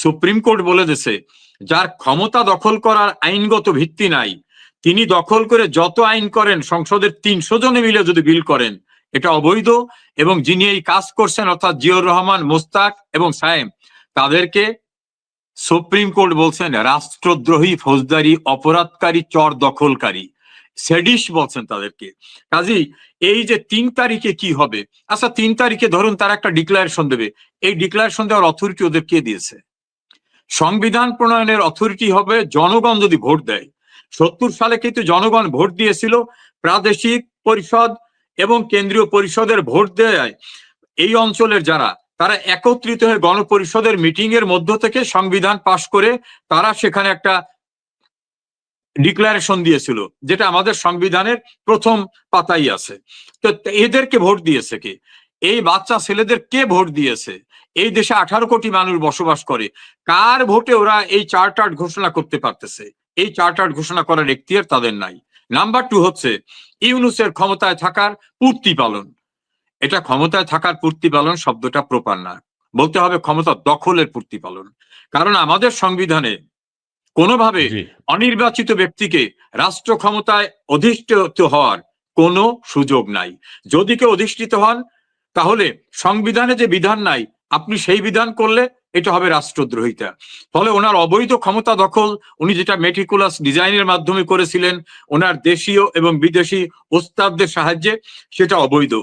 Supreme court বলে দিছে যার ক্ষমতা দখল করার আইনগত ভিত্তি নাই, তিনি দখল করে যত আইন করেন সংসদের 300 জনে মিলে যদি বিল করেন এটা অবৈধ। এবং যিনি এই কাজ করছেন অর্থাৎ জিয়র রহমান, মোস্তাক এবং সায়েম, তাদেরকে সুপ্রিম কোর্ট বলছেন রাষ্ট্রদ্রোহী, ফৌজদারি অপরাধকারী, চর দখলকারী, সেডিশ বলছেন তাদেরকে। কাজেই এই যে 3 তারিখে কি হবে, আচ্ছা 3 তারিখে ধরুন তারা একটা ডিক্লারেশন দেবে, এই ডিক্লারেশন দেওয়ার অথরিটি ওদের কে দিয়েছে? সংবিধান প্রণয়নের অথরিটি হবে জনগণ যদি ভোট দেয়। 70 সালে কিন্তু জনগণ ভোট দিয়েছিল, প্রাদেশিক পরিষদ এবং কেন্দ্রীয় পরিষদের ভোট দেয় এই অঞ্চলের যারা, তারা একত্রিত হয়ে গণপরিষদের মিটিং এর মধ্য থেকে সংবিধান পাশ করে তারা সেখানে একটা ডিক্লারেশন দিয়েছিল, যেটা আমাদের সংবিধানের প্রথম পাতাই আছে। তো এদেরকে ভোট দিয়েছে কে? এই বাচ্চা ছেলেদের কে ভোট দিয়েছে? এই দেশে 18 কোটি মানুষ বসবাস করে, কার ভোটে ওরা এই চার্টার ঘোষণা করতে পারতেছে? এই চার্টার ঘোষণা করার এখতিয়ার তাদের নাই। নাম্বার 2 হচ্ছে ইউনূসের ক্ষমতায় থাকার পূর্তি পালন। এটা ক্ষমতায় থাকার পূর্তি পালন শব্দটা প্রপার না, বলতে হবে ক্ষমতা দখলের পূর্তি পালন। কারণ আমাদের সংবিধানে কোনোভাবে অনির্বাচিত ব্যক্তিকে রাষ্ট্র ক্ষমতায় অধিষ্ঠিত হওয়ার কোনো সুযোগ নাই। যদি কেউ অধিষ্ঠিত হন তাহলে সংবিধানে যে বিধান নাই আপনি সেই বিধান করলে এটা হবে রাষ্ট্রদ্রোহিতা। ফলে ওনার অবৈধ ক্ষমতা দখল উনি যেটা মেটিকুলাস ডিজাইনের মাধ্যমে করেছিলেন ওনার দেশীয় এবং বিদেশি ওস্তাদদের সাহায্যে, সেটা অবৈধ।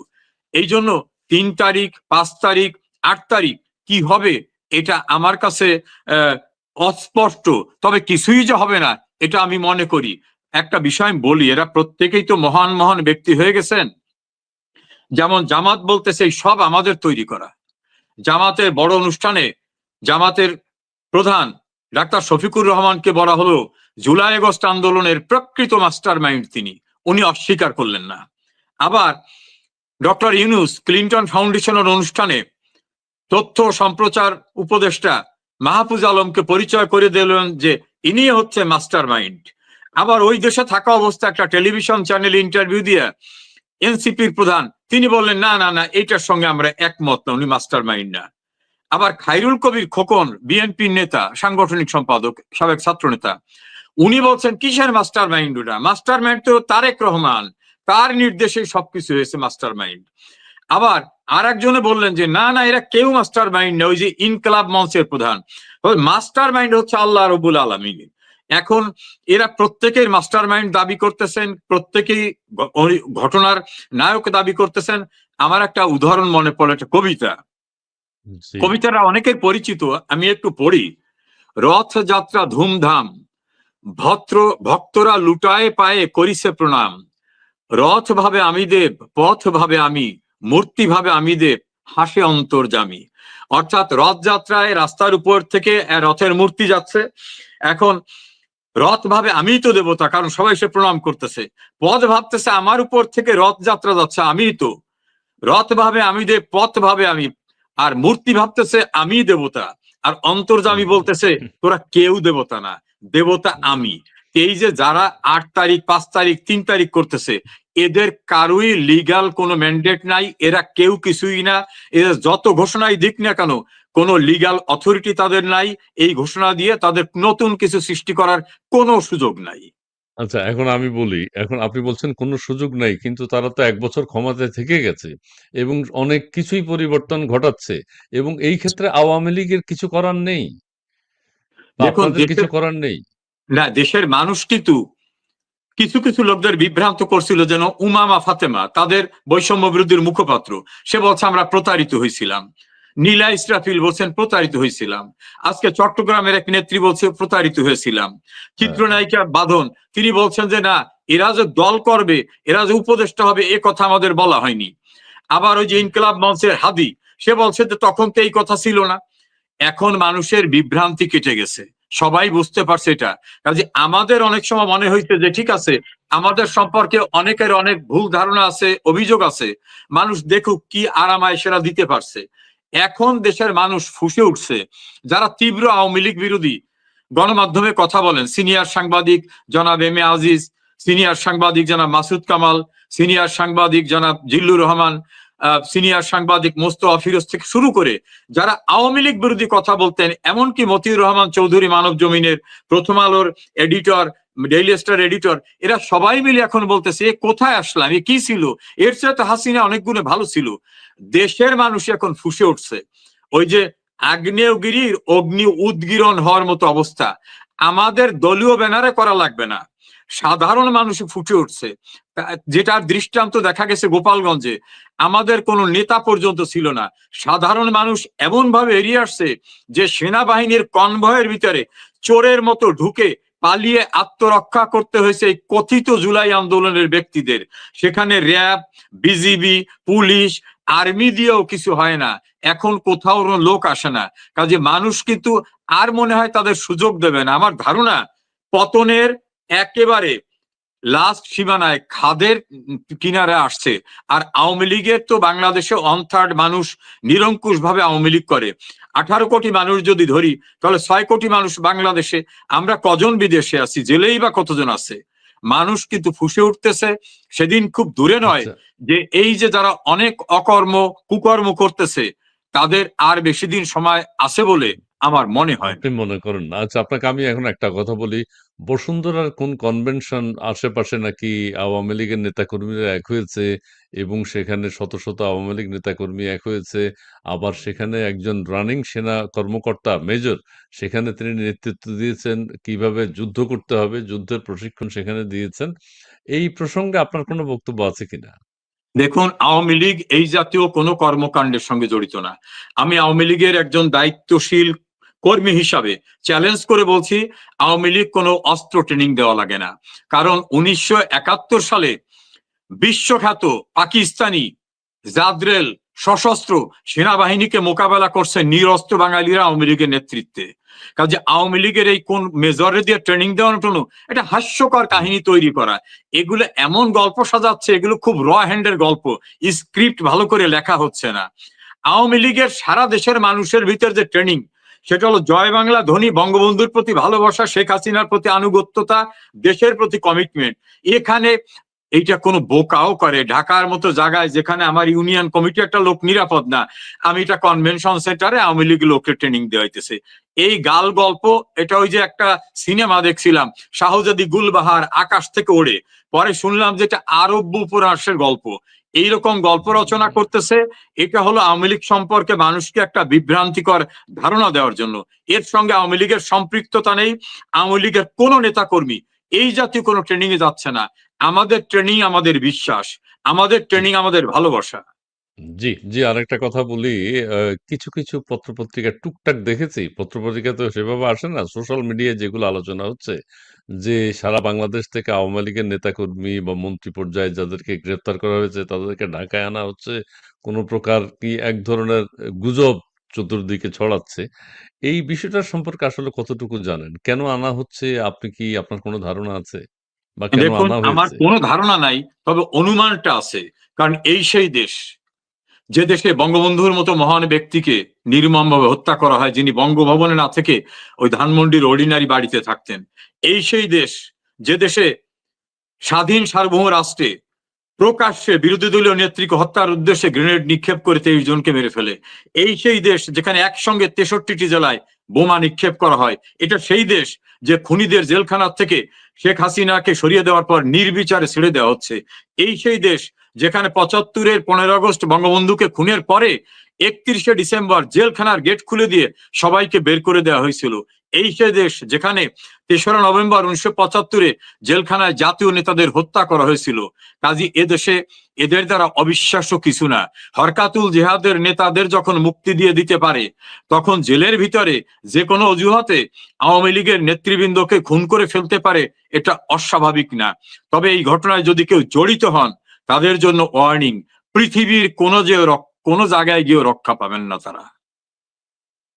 এই জন্য 3 তারিখ, 5 তারিখ, 8 তারিখ কি হবে এটা আমার কাছে অস্পষ্ট। তবে কিছুই যে হবে না এটা আমি মনে করি। একটা বিষয় বলি, এরা প্রত্যেকেই তো মহান মহান ব্যক্তি হয়ে গেছেন। যেমন জামাত বলতেছে সব আমাদের তৈরি করা। জামাতের বড় অনুষ্ঠানে জামাতের প্রধান ডাক্তার শফিকুর রহমানকে বলা হলো জুলাই আগস্ট আন্দোলনের প্রকৃত মাস্টার মাইন্ড তিনি, উনি অস্বীকার করলেন না। আবার ডক্টর ইউনূস ক্লিন্টন ফাউন্ডেশনের অনুষ্ঠানে তথ্য সম্প্রচার উপদেষ্টা মাহফুজ আলমকে পরিচয় করে দিলেন যে ইনি হচ্ছে মাস্টার মাইন্ড। আবার ওই দেশে থাকা অবস্থা একটা টেলিভিশন চ্যানেলে ইন্টারভিউ দিয়ে এনসিপির প্রধান তিনি বললেন না না না এইটার সঙ্গে আমরা একমত না, উনি মাস্টার মাইন্ড না। আবার খায়রুল কবির খোকন, বিএনপির নেতা, সাংগঠনিক সম্পাদক, সাবেক ছাত্র নেতা, উনি বলছেন কিসের মাস্টার মাইন্ড? ওটা মাস্টার মাইন্ড তো তারেক রহমান, তার নির্দেশে সবকিছু হয়েছে মাস্টার মাইন্ড। আবার আর একজনে বললেন যে না না এরা কেউ মাস্টার মাইন্ড না, ওই যে ইনকলাব মঞ্চের প্রধান। মাস্টার মাইন্ড হচ্ছে আল্লাহ রব্বুল আলামিন। এখন এরা প্রত্যেকের মাস্টার মাইন্ড দাবি করতেছেন, প্রত্যেকেই ঘটনার নায়ক দাবি করতেছেন। আমার একটা উদাহরণ মনে পড়ে, একটা কবিতা, কবিতাটা অনেকের পরিচিত, আমি একটু পড়ি। রথযাত্রা ধুমধাম, ভক্তরা লুটায়ে পায়ে করিছে প্রণাম। রথ ভাবে আমি দেব, পথ ভাবে আমি, মূর্তি ভাবে আমি দেব, হাসে অন্তর্যামী। অর্থাৎ রথযাত্রায় রাস্তার উপর থেকে রথের মূর্তি যাচ্ছে, এখন রথ ভাবে আমিই তো দেবতা, কারণ সবাই সে প্রণাম করতেছে। পথ ভাবতেছে আমার উপর থেকে রথযাত্রা যাচ্ছে, আমিই তো। রথ ভাবে আমি দেব, পথ ভাবে আমি, আর মূর্তি ভাবতেছে আমি দেবতা, আর অন্তর্যামী বলতেছে তোরা কেউ দেবতা না, দেবতা আমি। এই যে যারা 8 তারিখ, 5 তারিখ, 3 তারিখ করতেছে, এদের কারোই লিগাল কোনো ম্যান্ডেট নাই, এরা কেউ কিছুই না। এদের যত ঘোষণাই দিক না কেন কোনো লিগাল অথরিটি তাদের নাই, এই ঘোষণা দিয়ে তাদের নতুন কিছু সৃষ্টি করার কোনো সুযোগ নাই। আচ্ছা, এখন আমি বলি, এখন আপনি বলছেন কোনো সুযোগ নাই, কিন্তু তারা তো 1 বছর ক্ষমতায় থেকে গেছে এবং অনেক কিছুই পরিবর্তন ঘটাচ্ছে, এবং এই ক্ষেত্রে আওয়ামী লীগের কিছু করার নেই, দেখুন আপনাদের কিছু করার নেই। না, দেশের মানুষ কিন্তু কিছু কিছু লোকদের বিভ্রান্ত করছিল, যেন উমামা ফাতেমা তাদের বৈষম্য বিরোধীর মুখপাত্র, সে বলছে আমরা প্রতারিত হয়েছিলাম। নীলা ইসরাফিল বলছেন প্রতারিত হয়েছিলাম। আজকে চট্টগ্রামের এক নেত্রী বলছে প্রতারিত হয়েছিলাম। চিত্রনায়িকা বাঁধন তিনি বলছেন যে না, এরা যে দল করবে, এরা যে উপদেষ্টা হবে, এ কথা আমাদের বলা হয়নি। আবার ওই যে ইনকলাব মঞ্চের হাদি, সে বলছে যে তখন তো এই কথা ছিল না। এখন মানুষের বিভ্রান্তি কেটে গেছে, সবাই বুঝতে পারছে এটা। কাজে আমাদের অনেক সময় মনে হইছে যে ঠিক আছে, আমাদের সম্পর্কে অনেকের অনেক ভুল ধারণা আছে, অভিযোগ আছে, মানুষ দেখুক কি আরামায় সেরা দিতে পারছে। এখন দেশের মানুষ ফুঁসে উঠছে। যারা তীব্র আওয়ামী লীগ বিরোধী গণমাধ্যমে কথা বলেন, সিনিয়র সাংবাদিক জনাব এম এ আজিজ, সিনিয়র সাংবাদিক জনাব মাসুদ কামাল, সিনিয়র সাংবাদিক জনাব জিল্লুর রহমান, সিনিয়র সাংবাদিক মোস্তফা ফিরোজ থেকে শুরু করে যারা আওয়ামী লীগ বিরোধী কথা বলতেন, এমনকি মতিউর রহমান চৌধুরী মানব জমিনের, প্রথম আলোর এডিটর, ডেইলি স্টার এডিটর, এরা সবাই মিলে এখন বলতেছে এ কোথায় আসলাম, এ কি ছিল, এর চেয়ে তো হাসিনা অনেক গুণে ভালো ছিল। দেশের মানুষ এখন ফুঁসে উঠছে। ওই যে আগ্নেয়গিরির অগ্নি উদগীরণ হওয়ার মতো অবস্থা। আমাদের দলীয় ব্যানারে করা লাগবে না, সাধারণ মানুষ ফুটে উঠছে। যেটার দৃষ্টান্ত দেখা গেছে গোপালগঞ্জে, আমাদের কোনো নেতা পর্যন্ত ছিল না, সাধারণ মানুষ এমন ভাবে এড়িয়ে আসছে যে সেনাবাহিনীর কনভয়ের ভিতরে চোরের মতো ঢুকে পালিয়ে আত্মরক্ষা করতে হয়েছে এই কথিত জুলাই আন্দোলনের ব্যক্তিদের। সেখানে র্যাব, বিজিবি, পুলিশ, আর্মি দিয়েও কিছু হয় না, এখন কোথাও লোক আসে না। কাজে মানুষ কিন্তু আর মনে হয় তাদের সুযোগ দেবে না। আমার ধারণা পতনের একেবারে লাস্ট সীমানায়, খাদের কিনারে আসছে। আর আওয়ামী লীগের তো বাংলাদেশে 1/3 মানুষ নিরঙ্কুশ ভাবে আওয়ামী লীগ করে। 18 কোটি মানুষ যদি ধরি, তাহলে 6 কোটি মানুষ বাংলাদেশে, আমরা কজন বিদেশে আছি, জেলেই বা কতজন আছে। মানুষ কিন্তু ফুঁসে উঠতেছে। সেদিন খুব দূরে নয় আচ্ছা, যে এই যে যারা অনেক অকর্ম কুকর্ম করতেছে, তাদের আর বেশি দিন সময় আছে বলে আমার মনে হয় না। আপনি মনে করেন না? আচ্ছা, আপনাকে আমি এখন একটা কথা বলি। বসুন্ধরার কোন কনভেনশন আশেপাশে নাকি আওয়ামী লীগের নেতাকর্মীরা এক হয়েছে এবং সেখানে শত শত আওয়ামী লীগ নেতাকর্মী এক হয়েছে। আবার সেখানে একজন রানিং সেনা কর্মকর্তা মেজর, সেখানে তিনি নেতৃত্ব দিয়েছেন কিভাবে যুদ্ধ করতে হবে, যুদ্ধের প্রশিক্ষণ সেখানে দিয়েছেন। এই প্রসঙ্গে আপনার কোনো বক্তব্য আছে কিনা? দেখুন, আওয়ামী লীগ এই জাতীয় কোনো কর্মকাণ্ডের সঙ্গে জড়িত না। আমি আওয়ামী লীগের একজন দায়িত্বশীল কর্মী হিসাবে চ্যালেঞ্জ করে বলছি, আওয়ামী লীগ কোনো অস্ত্র ট্রেনিং দেওয়া লাগে না। কারণ 1971 সালে বিশ্বখ্যাত পাকিস্তানি জাদ্রেল সশস্ত্র সেনাবাহিনীকে মোকাবেলা করছে নিরস্ত্র বাঙালিরা আওয়ামী লীগের নেতৃত্বে। কাজে আওয়ামী লীগের এই কোন মেজরে দিয়ে ট্রেনিং দেওয়ার জন্য এটা হাস্যকর কাহিনী তৈরি করা। এগুলো এমন গল্প সাজাচ্ছে, এগুলো খুব র হ্যান্ডের গল্প, স্ক্রিপ্ট ভালো করে লেখা হচ্ছে না। আওয়ামী লীগের সারা দেশের মানুষের ভিতর যে ট্রেনিং, সেটা হলো জয় বাংলা ধ্বনি, বঙ্গবন্ধুর প্রতি ভালোবাসা, শেখ হাসিনার প্রতি আনুগত্যতা, দেশের প্রতি কমিটমেন্ট। এখানে এইটা কোনো বোকাও করে, ঢাকার মতো জায়গায় যেখানে আমার ইউনিয়ন কমিটি একটা লোক নিরাপদ না, আমি এটা কনভেনশন সেন্টারে আওয়ামী লীগ লোককে ট্রেনিং দেওয়া হইতেছে। এই গাল গল্প। এটা ওই যে একটা সিনেমা দেখছিলাম, শাহজাদি গুলবাহার আকাশ থেকে ওড়ে, পরে শুনলাম যে এটা আরব উপন্যাসের গল্প। এইরকম গল্প রচনা করতেছে। এটা হলো আওয়ামী লীগ সম্পর্কে মানুষকে একটা বিভ্রান্তিকর ধারণা দেওয়ার জন্য। এর সঙ্গে আওয়ামী লীগের সম্পৃক্ততা নেই। আওয়ামী লীগের কোনো নেতা কর্মী এই জাতীয় কোনো ট্রেনিং এ যাচ্ছে না। আমাদের ট্রেনিং আমাদের বিশ্বাস, আমাদের ট্রেনিং আমাদের ভালোবাসা। জি, জি, আরেকটা কথা বলি। আ কিছু, কিছু পত্রপত্রিকা টুকটাক দেখেছি। পত্রপত্রিকা তো সেভাবে আসে না। সোশ্যাল মিডিয়ায় যেগুলো আলোচনা হচ্ছে যে, সারা বাংলাদেশ থেকে আওয়ামী লীগের নেতাকর্মী বা মন্ত্রী পর্যায়ে যাদেরকে গ্রেপ্তার করা হয়েছে, তাদেরকে ঢাকায় আনা হচ্ছে। কোন প্রকার কি এক ধরনের গুজব চতুর্দিকে ছড়াচ্ছে। এই বিষয়টার সম্পর্কে আসলে কতটুকু জানেন? কেন আনা হচ্ছে? আপনার কোন ধারণা আছে? বা কেন দেখুন, আনা আমার হয়েছে? কোনো ধারণা নাই, তবে অনুমানটা আছে। কারণ এই সেই দেশ যে দেশে বঙ্গবন্ধুর মতো মহান ব্যক্তিকে নির্মমভাবে হত্যা করা হয়, যিনি বঙ্গভবনে না থেকে ওই ধানমন্ডির অর্ডিনারি বাড়িতে থাকতেন। এই সেই দেশ যে দেশে স্বাধীন সার্বভৌম রাষ্ট্রে প্রকাশ্যে বিরোধী দলীয় নেত্রীকে হত্যার উদ্দেশ্যে গ্রেনেড নিক্ষেপ করে 23 জনকে মেরে ফেলে। এই সেই দেশ যেখানে একসঙ্গে 63টি জেলায় বোমা নিক্ষেপ করা হয়। এটা সেই দেশ যে খুনিদের জেলখানার থেকে শেখ হাসিনাকে সরিয়ে দেওয়ার পর নির্বিচারে ছেড়ে দেওয়া হচ্ছে। এই সেই দেশ যেখানে 75-এর 15 আগস্ট বঙ্গবন্ধুকে খুনের পরে 31শে ডিসেম্বর জেলখানার গেট খুলে দিয়ে সবাইকে বের করে দেওয়া হয়েছিল। এই সেই দেশ যেখানে 3রা নভেম্বর 1975-এ জেলখানায় জাতীয় নেতাদের হত্যা করা হয়েছিল। কাজী এদেশে এদের দ্বারা অবিশ্বাস্য কিছু না। হরকাতুল জিহাদের নেতাদের যখন মুক্তি দিয়ে দিতে পারে, তখন জেলের ভিতরে যে কোনো অজুহাতে আওয়ামী লীগের নেতৃবৃন্দকে খুন করে ফেলতে পারে, এটা অস্বাভাবিক না। তবে এই ঘটনায় যদি কেউ জড়িত হন, তাদের জন্য ওয়ার্নিং, পৃথিবীর কোনো জায়গায় গিয়েও রক্ষা পাবেন না তারা।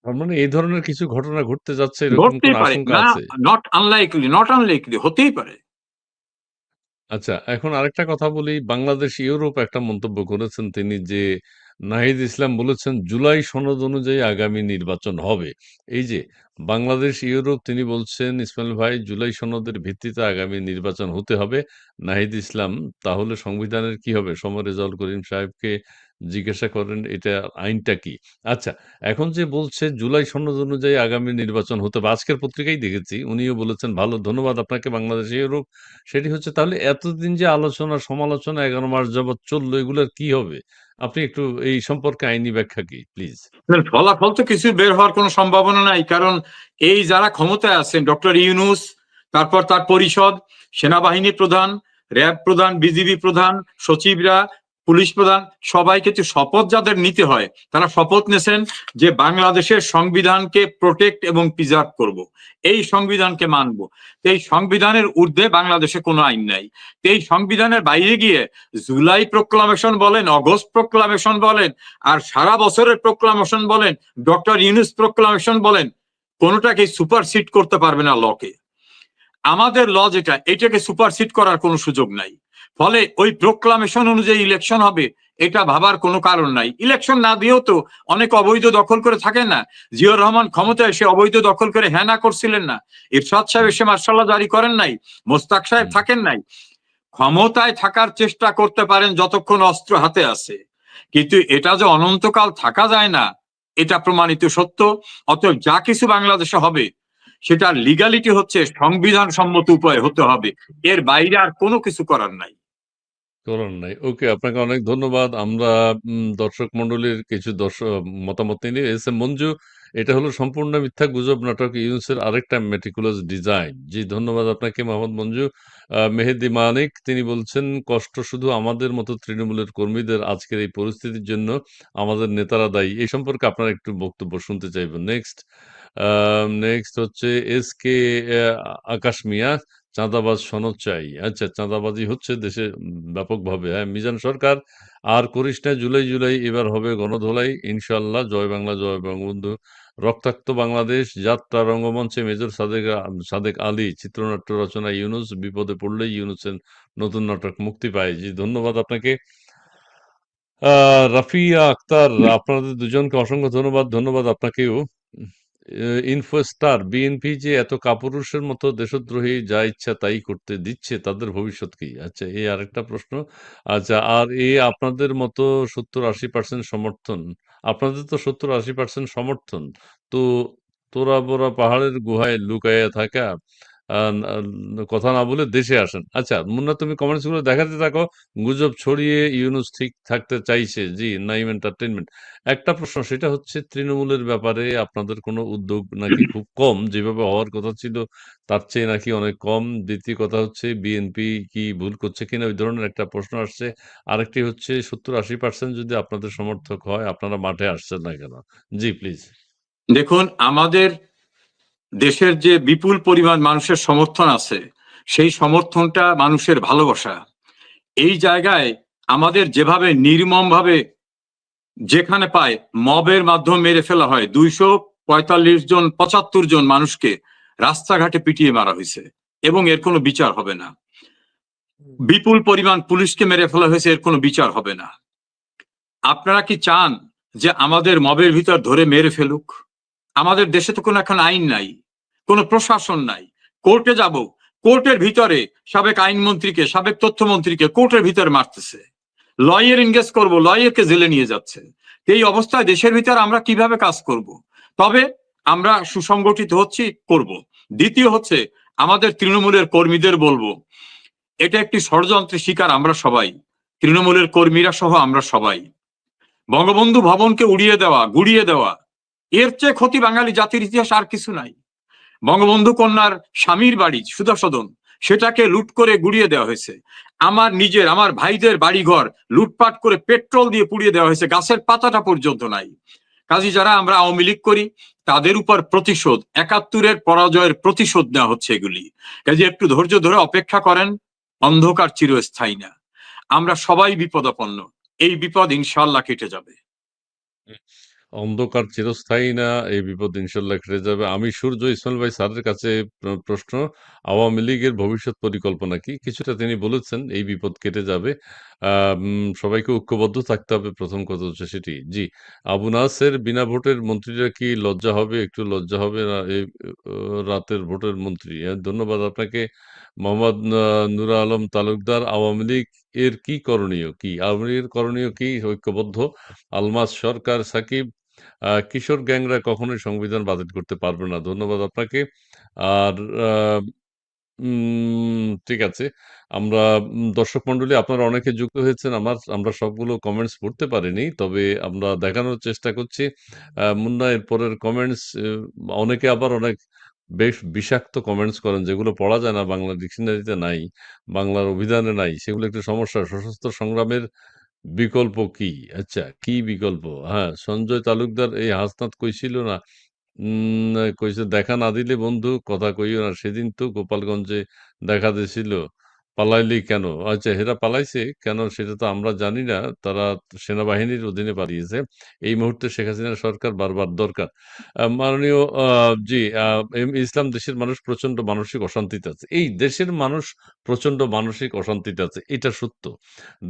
তার মানে এই ধরনের কিছু ঘটনা ঘটতে যাচ্ছে এরকম কোন ঘটতেই পারে আশঙ্কা না, আছে? নট আনলাইকলি হতেই পারে। আচ্ছা, এখন আরেকটা কথা বলি। বাংলাদেশ ইউরোপ একটা মন্তব্য করেছেন তিনি যে, নাহিদ ইসলাম বলেছেন জুলাই সনদ অনুযায়ী আগামী নির্বাচন হবে। এই যে বাংলাদেশ ইউরোপ, তিনি বলছেন ইসমাইল ভাই জুলাই সনদের ভিত্তিতে আগামী নির্বাচন হতে হবে। নাহিদ ইসলাম, তাহলে সংবিধানের কি হবে? সম রেজাউল করিম সাহেবকে জিজ্ঞাসা করেন এটা আইনটা কি। আচ্ছা, এখন যে বলছে জুলাই সনদ অনুযায়ী আগামী নির্বাচন হতে হবে, আজকের পত্রিকায় দেখেছি উনিও বলেছেন ভালো, ধন্যবাদ আপনাকে বাংলাদেশে ইউরোপ। সেটি হচ্ছে তাহলে এতদিন যে আলোচনা সমালোচনা 11 মাস যাবৎ চললো, এগুলোর কি হবে? আপনি একটু এই সম্পর্কে আইনি ব্যাখ্যা কি প্লিজ? ফলাফল তো কিছু বের হওয়ার কোনো সম্ভাবনা নাই, কারণ এই যারা ক্ষমতায় আছেন, ডক্টর ইউনূস, তারপর তার পরিষদ, সেনাবাহিনী প্রধান, র্যাব প্রধান, বিজিবি প্রধান, সচিবরা, পুলিশ প্রধান, সবাইকে তো শপথ যাদের নিতে হয়, তারা শপথ নেছেন যে বাংলাদেশের সংবিধানকে প্রোটেক্ট এবং প্রিজার্ভ করব, এই সংবিধানকে মানব। তো এই সংবিধানের ঊর্ধ্বে বাংলাদেশে কোনো আইন নাই। তো এই সংবিধানের বাইরে গিয়ে জুলাই প্রোক্লামেশন বলেন, অগস্ট প্রোক্লামেশন বলেন, আর সারা বছরের প্রোক্লামেশন বলেন, ডক্টর ইউনূস প্রোক্লামেশন বলেন, কোনোটাকে সুপারসিড করতে পারবে না লকে। আমাদের ল যেটা, এটাকে সুপারসিড করার কোনো সুযোগ নাই। ফলে ওই প্রোক্লামেশন অনুযায়ী ইলেকশন হবে, এটা ভাবার কোনো কারণ নাই। ইলেকশন না দিয়েও তো অনেক অবৈধ দখল করে থাকেন না? জিয়াউর রহমান ক্ষমতায় এসে অবৈধ দখল করে হ্যাঁ না করছিলেন না? ইরশাদ সাহেব এসে মার্শাল্লাহ জারি করেন নাই? মোস্তাক সাহেব হুম। থাকেন নাই? ক্ষমতায় থাকার চেষ্টা করতে পারেন যতক্ষণ অস্ত্র হাতে আছে, কিন্তু এটা যে অনন্তকাল থাকা যায় না, এটা প্রমাণিত সত্য। অতএব যা কিছু বাংলাদেশে হবে, সেটা লিগালিটি হচ্ছে সংবিধান সম্মত উপায়ে হতে হবে, এর বাইরে আর কোনো কিছু করার নাই। করার নাই। ওকে, আপনাকে অনেক ধন্যবাদ। আমরা দর্শক মণ্ডলীর কিছু মতামত নিয়ে এস এম মঞ্জু, এটা হলো সম্পূর্ণ মিথ্যা গুজব নাটক ইউনূসের আরেকটা মেটিকুলাস ডিজাইন। জি, ধন্যবাদ আপনাকে মোহাম্মদ মঞ্জু। মেহেদী মানিক তিনি বলছেন, কষ্ট শুধু আমাদের মতো তৃণমূলের কর্মীদের, আজকের এই পরিস্থিতির জন্য আমাদের নেতারা দায়ী। এই সম্পর্কে আপনার একটু বক্তব্য শুনতে চাইব। নেক্সট হচ্ছে এসকে আকাশ মিয়া, চাঁদাবাজ সনদ চাই। আচ্ছা, চাঁদাবাজি হচ্ছে দেশে ব্যাপকভাবে। হ্যাঁ, মিজান সরকার, আর করিস না, জুলাই জুলাই, এবার হবে গণধোলাই ইনশাল্লাহ। জয় বাংলা, জয় বঙ্গবন্ধু। রক্তাক্ত বাংলাদেশ যাত্রা রঙ্গমঞ্চে মেজর সাদেক আলী, চিত্রনাট্য রচনা ইউনূস, বিপদে পড়লেই ইউনূসের নতুন নাটক মুক্তি পায়। জি, ধন্যবাদ আপনাকে। রাফিয়া আক্তার, আপনাদের দুজনকে অসংখ্য ধন্যবাদ। ধন্যবাদ আপনাকেও। ইনফোস্টার, বিএনপি যে এত কাপুরুষের মতো দেশদ্রোহী যা ইচ্ছা তাই করতে দিচ্ছে, তাদের ভবিষ্যৎ কি? আচ্ছা, এই আরেকটা প্রশ্ন। আচ্ছা, আর আপনাদের মতো 70-80% সমর্থন, আপনাদের তো 70-80% সমর্থন, তো তোরা বোরা পাহাড়ের গুহায় লুকাইয়া থাকা, কথা না বলে দেশে আসেন। আচ্ছা মুন্না, তুমি কমেন্টস গুলো দেখাতে থাকো। গুজব ছড়িয়ে ইউনূস ঠিক থাকতে চাইছে। জি, নাইম এন্টারটেইনমেন্ট। একটা প্রশ্ন, সেটা হচ্ছে তৃণমূলের ব্যাপারে আপনাদের কোনো উদ্যোগ নাকি খুব কম, যেভাবে হওয়ার কথা ছিল তার চেয়ে নাকি অনেক কম। দ্বিতীয় কথা হচ্ছে বিএনপি কি ভুল করছে কিনা, ওই ধরনের একটা প্রশ্ন আসছে। আরেকটি হচ্ছে 70-80% যদি আপনাদের সমর্থক হয়, আপনারা মাঠে আসছেন না কেন? জি প্লিজ। দেখুন, আমাদের দেশের যে বিপুল পরিমাণ মানুষের সমর্থন আছে, সেই সমর্থনটা মানুষের ভালোবাসা। এই জায়গায় আমাদের যেভাবে নির্মম ভাবে যেখানে পায় মবের মাধ্যমে মেরে ফেলা হয়, 245 জন 75 জন মানুষকে রাস্তাঘাটে পিটিয়ে মারা হয়েছে এবং এর কোনো বিচার হবে না। বিপুল পরিমাণ পুলিশকে মেরে ফেলা হয়েছে, এর কোনো বিচার হবে না। আপনারা কি চান যে আমাদের মবের ভিতর ধরে মেরে ফেলুক? আমাদের দেশে তো কোনো এখন আইন নাই, কোনো প্রশাসন নাই। কোর্টে যাব, কোর্টের ভিতরে সাবেক আইনমন্ত্রীকে, সাবেক তথ্যমন্ত্রীকে কোর্টের ভিতরে মারতেছে। লয়ার এনগেজ করবো, লয়ারকে জেলে নিয়ে যাচ্ছে। এই অবস্থায় দেশের ভিতরে আমরা কিভাবে কাজ করব? তবে আমরা সুসংগঠিত হচ্ছি, করব। দ্বিতীয় হচ্ছে, আমাদের তৃণমূলের কর্মীদের বলবো, এটা একটি ষড়যন্ত্রের শিকার আমরা সবাই, তৃণমূলের কর্মীরা সহ আমরা সবাই। বঙ্গবন্ধু ভবনকে উড়িয়ে দেওয়া, গুড়িয়ে দেওয়া, এর চেয়ে ক্ষতি বাঙালি জাতির ইতিহাস আর কিছু নাই। বঙ্গবন্ধু কন্যার স্বামীর বাড়ি সুধাসদন, সেটাকে লুট করে গুড়িয়ে দেওয়া হয়েছে। আমার ভাইদের বাড়িঘর লুটপাট করে পেট্রোল দিয়ে পুড়িয়ে দেওয়া হয়েছে, গাছের পাতাটা পর্যন্ত নাই। কাজী যারা আমরা আওয়ামী লীগ করি, তাদের উপর প্রতিশোধ, 71-এর পরাজয়ের প্রতিশোধ নেওয়া হচ্ছে এগুলি। কাজী একটু ধৈর্য ধরে অপেক্ষা করেন, অন্ধকার চিরস্থায়ী না। আমরা সবাই বিপদাপন্ন, এই বিপদ ইনশাল্লাহ কেটে যাবে। অন্ধকার চিরস্থায়ী না, এই বিপদ ইনশাল্লাহ কেটে যাবে। আমি সূর্য ইসমাইল ভাই স্যারের কাছে প্রশ্ন, আওয়ামী লীগের ভবিষ্যৎ পরিকল্পনা কি? কিছুটা তিনি বলেছেন এই বিপদ কেটে যাবে। সবাইকে ঐক্যবদ্ধ থাকতে হবে, প্রথম কথা হচ্ছে সেটি। জি, আবু নাসের, বিনা ভোটের মন্ত্রীরা কি লজ্জা হবে? একটু লজ্জা হবে না এই রাতের ভোটের মন্ত্রী? ধন্যবাদ আপনাকে। মোহাম্মদ নুরা আলম তালুকদার, আওয়ামী লীগ এর কি করণীয় কি? আওয়ামী লীগের করণীয় কি? ঐক্যবদ্ধ আলমাস, সরকার, সাকিব, কিশোর গ্যাংরা কখনোই সংবিধান বাতিল করতে পারবে না। ধন্যবাদ আপনাকে। আর ঠিক আছে। আমরা দর্শক মণ্ডলী আপনারা অনেকে যুক্ত হয়েছেন। আমরা সবগুলো কমেন্টস পড়তে পারিনি। তবে আমরা দেখানোর চেষ্টা করছি। মুন্না এর পরের কমেন্টস অনেকে আবার অনেক বেশ বিষাক্ত কমেন্টস করেন যেগুলো পড়া যায় না, বাংলা ডিকশনারিতে নাই, বাংলার অভিধানে নাই। সেগুলো একটু সমস্যা। সশস্ত্র সংগ্রামের বিকল্প কি? আচ্ছা, কি বিকল্প? হ্যাঁ, সঞ্জয় তালুকদার এই হাসনাত কইছিল না, কইছে দেখা না দিলে বন্ধু কথা কইও না। সেদিন তো গোপালগঞ্জে দেখা দিছিল। পালাইলি কেন? আচ্ছা, এরা পালাইছে কেন সেটা তো আমরা জানি না। তারা সেনাবাহিনীর অধীনে পালিয়েছে। এই মুহূর্তে শেখ হাসিনার সরকার বারবার দরকার। মাননীয় জি, ইসলাম, দেশের মানুষ প্রচন্ড মানসিক অশান্তিতে আছে। এই দেশের মানুষ প্রচন্ড মানসিক অশান্তিতে আছে। এটা সত্য।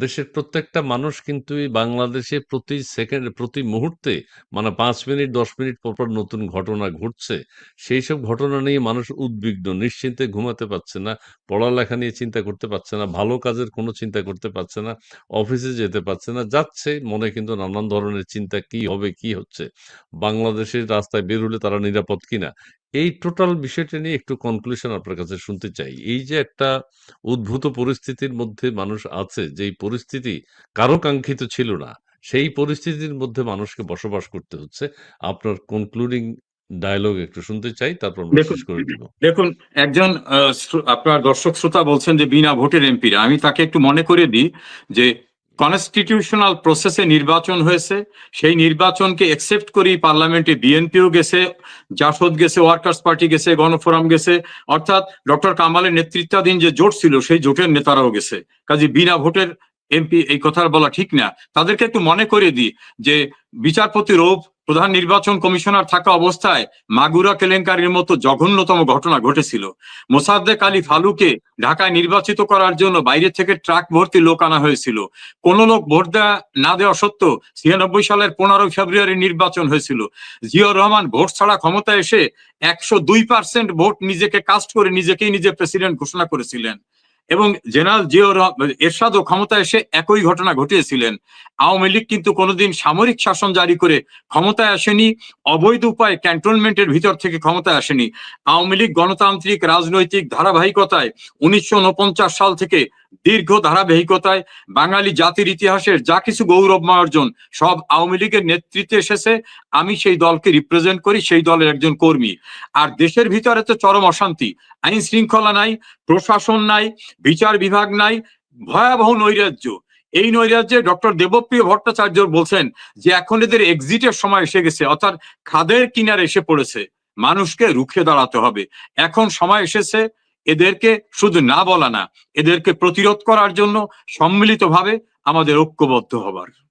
দেশের প্রত্যেকটা মানুষ কিন্তু এই বাংলাদেশে প্রতি সেকেন্ড, প্রতি মুহূর্তে মানে ৫ মিনিট ১০ মিনিট পর নতুন ঘটনা ঘটছে। সেইসব ঘটনা নিয়ে মানুষ উদ্বিগ্ন, নিশ্চিন্তে ঘুমাতে পারছে না, পড়ালেখা নিয়ে চিন্তা করতে পারছে না, ভালো কাজের কোনো চিন্তা করতে পারছে না, অফিসে যেতে পারছে না। যাচ্ছে, মনে কিন্তু নানান ধরনের চিন্তা, কি হবে, কি হচ্ছে? বাংলাদেশের রাস্তায় বের হলে তারা নিরাপদ কিনা? এই টোটাল বিষয়টা নিয়ে একটু কনক্লুশন আপনার কাছে শুনতে চাই। এই যে একটা উদ্ভূত পরিস্থিতির মধ্যে মানুষ আছে, যেই পরিস্থিতি কারো কাঙ্ক্ষিত ছিল না। সেই পরিস্থিতির মধ্যে মানুষকে বসবাস করতে হচ্ছে। আপনার কনক্লুডিং ডায়ালগ একটু শুনতে চাই, তারপর আমরা দেখুন শেষ করে দিব। দেখুন একজন আপনার দর্শক শ্রোতা বলছেন যে বিনা ভোটের এমপিরা, আমি তাকে একটু মনে করে দিই যে কনস্টিটিউশনাল প্রসেসে নির্বাচন হয়েছে, সেই নির্বাচনকে একসেপ্ট করেই পার্লামেন্টে বিএনপিও গেছে, জাসদ গেছে, ওয়ার্কার্স পার্টি গেছে, গণফোরাম গেছে, অর্থাৎ ডক্টর কামালের নেতৃত্বাধীন যে জোট ছিল সেই জোটের নেতারাও গেছে। কাজে বিনা ভোটের এমপি এই কথা বলা ঠিক না। তাদেরকে একটু মনে করে দিই যে বিচারপতি রৌফ প্রধান নির্বাচন কমিশনার থাকা অবস্থায় মাগুরা কেলেঙ্কারির মতো জঘন্যতম ঘটনা ঘটেছিল। মোসাদ্দেক আলী ফালুকে ঢাকায় নির্বাচিত করার জন্য বাইরে থেকে ট্রাক ভর্তি লোক আনা হয়েছিল। কোন লোক ভোট না দেওয়া সত্ত্বেও ৯৬ সালের ১৫ ফেব্রুয়ারি নির্বাচন হয়েছিল। জিয়াউর রহমান ভোট ছাড়া ক্ষমতায় এসে ১০২% ভোট নিজেকে কাস্ট করে নিজেকেই নিজে প্রেসিডেন্ট ঘোষণা করেছিলেন। এবং জেনারেল জিয়াউর এরশাদও ক্ষমতা এসে একই ঘটনা ঘটিয়েছিলেন। আওয়ামী লীগ কিন্তু কোনোদিন সামরিক শাসন জারি করে ক্ষমতায় আসেনি, অবৈধ উপায়ে ক্যান্টনমেন্টের ভিতর থেকে ক্ষমতায় আসেনি। আওয়ামী লীগ গণতান্ত্রিক রাজনৈতিক ধারাবাহিকতায় ১৯৪৯ সাল থেকে দীর্ঘ ধারাবাহিকতায় বাঙালি জাতির ইতিহাসের যা কিছু গৌরবময় অর্জন সব আওয়ামী লীগের নেতৃত্বে এসেছে। আমি সেই দলকে রিপ্রেজেন্ট করি, সেই দলের একজন কর্মী। আর দেশের ভিতরে তো চরম অশান্তি, আইন শৃঙ্খলা নাই, প্রশাসন নাই, বিচার বিভাগ নাই, ভয়াবহ নৈরাজ্য। এই নৈরাজ্যে ডক্টর দেবপ্রিয় ভট্টাচার্য বলছেন যে এখন এদের এক্সিটের সময় এসে গেছে, অর্থাৎ খাদের কিনারে এসে পড়েছে, মানুষকে রুখে দাঁড়াতে হবে। এখন সময় এসেছে এদেরকে শুধু না বলা না, এদেরকে প্রতিরোধ করার জন্য সম্মিলিতভাবে আমাদের ঐক্যবদ্ধ হবার।